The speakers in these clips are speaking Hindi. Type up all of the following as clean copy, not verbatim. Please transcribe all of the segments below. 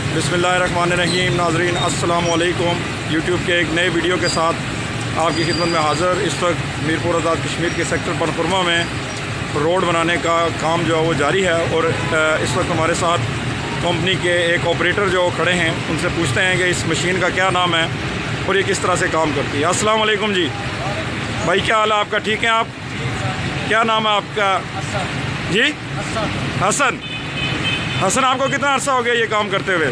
बिस्मिल्लाहिर्रहमानिर्रहीम। नाज़रीन अस्सलाम वालेकुम। यूट्यूब के एक नए वीडियो के साथ आपकी खिदमत में हाज़िर। इस वक्त मीरपुर आज़ाद कश्मीर के सेक्टर पनखुरमा में रोड बनाने का काम जो है वो जारी है और इस वक्त हमारे साथ कंपनी के एक ऑपरेटर जो खड़े हैं, उनसे पूछते हैं कि इस मशीन का क्या नाम है और ये किस तरह से काम करती है। अस्सलाम वालेकुम जी भाई, क्या हाल है आपका? ठीक है आप? क्या नाम है आपका? जी हसन। हसन, आपको कितना अर्सा हो गया ये काम करते हुए?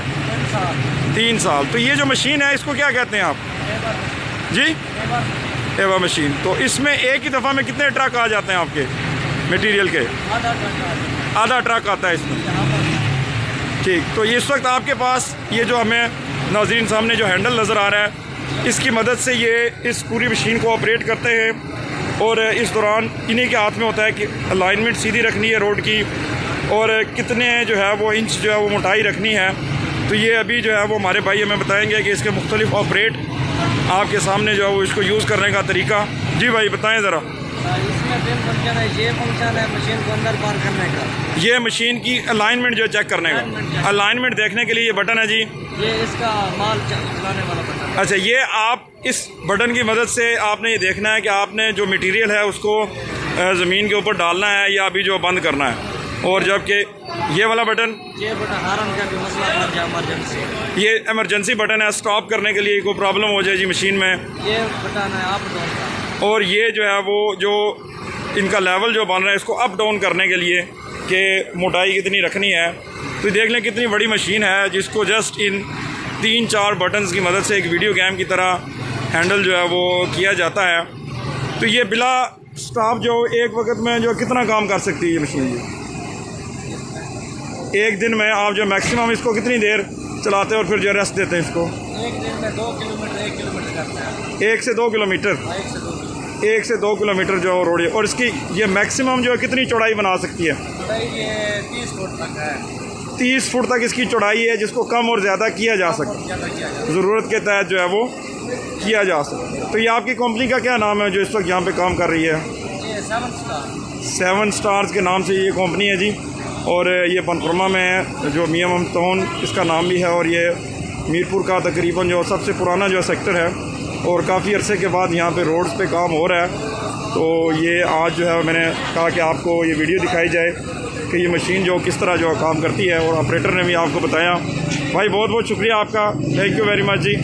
3 साल। तो ये जो मशीन है इसको क्या कहते हैं आप? जी एवा मशीन। तो इसमें एक ही दफ़ा में कितने ट्रक आ जाते हैं आपके मटेरियल के? आधा ट्रक आता है इसमें। ठीक। तो इस वक्त आपके पास ये जो हमें नाज़रीन सामने जो हैंडल नज़र आ रहा है, इसकी मदद से ये इस पूरी मशीन को ऑपरेट करते हैं और इस दौरान इन्हीं के हाथ में होता है कि अलाइनमेंट सीधी रखनी है रोड की और कितने जो है वो इंच जो है वो मोटाई रखनी है। तो ये अभी जो है वो हमारे भाई हमें बताएंगे कि इसके मुख्तलिफ ऑपरेट आपके सामने जो है वो इसको यूज़ करने का तरीका। जी भाई बताएं ज़रा। इसमें तीन फंक्शन है। ये फंक्शन है मशीन को अंदर पार करने का, ये मशीन की अलाइनमेंट जो चेक करने का, अलाइनमेंट देखने के लिए ये बटन है जी। ये इसका माल चलाने वाला बटन। अच्छा, ये आप इस बटन की मदद से आपने ये देखना है कि आपने जो मटेरियल है उसको ज़मीन के ऊपर डालना है या अभी जो बंद करना है। और जबकि ये वाला बटन, ये बटन हारन का भी मसला बन जाए इमरजेंसी, ये इमरजेंसी बटन है, स्टॉप करने के लिए कोई प्रॉब्लम हो जाए जी मशीन में, ये बटन है अप डाउन का। और ये जो है वो जो इनका लेवल जो बन रहा है इसको अप डाउन करने के लिए कि मोटाई कितनी रखनी है। तो देख लें कितनी बड़ी मशीन है जिसको जस्ट इन 3-4 बटन्स की मदद से एक वीडियो गेम की तरह हैंडल जो है वो किया जाता है। तो ये बिला स्टॉप जो एक वक्त में जो कितना काम कर सकती है ये मशीन जी? एक दिन में आप जो मैक्सिमम इसको कितनी देर चलाते हैं और फिर जो रेस्ट देते हैं इसको? एक दिन में 2 किलोमीटर 1 किलोमीटर करते हैं। 1 से 2 किलोमीटर? 1 से 2 किलोमीटर जो रोड है। और इसकी ये मैक्सिमम जो है कितनी चौड़ाई बना सकती है? चौड़ाई ये 30 फुट तक है। 30 फुट तक इसकी चौड़ाई है, जिसको कम और ज़्यादा किया जा सकता है, ज़रूरत के तहत जो है वो किया जा सकता है। तो ये आपकी कंपनी का क्या नाम है जो इस वक्त यहाँ पे काम कर रही है? 7 स्टार्स के नाम से ये कंपनी है जी। और ये पनखुरमा में है, जो मियां ममतौन इसका नाम भी है। और ये मीरपुर का तकरीबन जो सबसे पुराना जो सेक्टर है और काफ़ी अरसे के बाद यहाँ पे रोड्स पे काम हो रहा है। तो ये आज जो है मैंने कहा कि आपको ये वीडियो दिखाई जाए कि ये मशीन जो किस तरह जो काम करती है, और ऑपरेटर ने भी आपको बताया। भाई बहुत बहुत शुक्रिया आपका, thank you very much ji.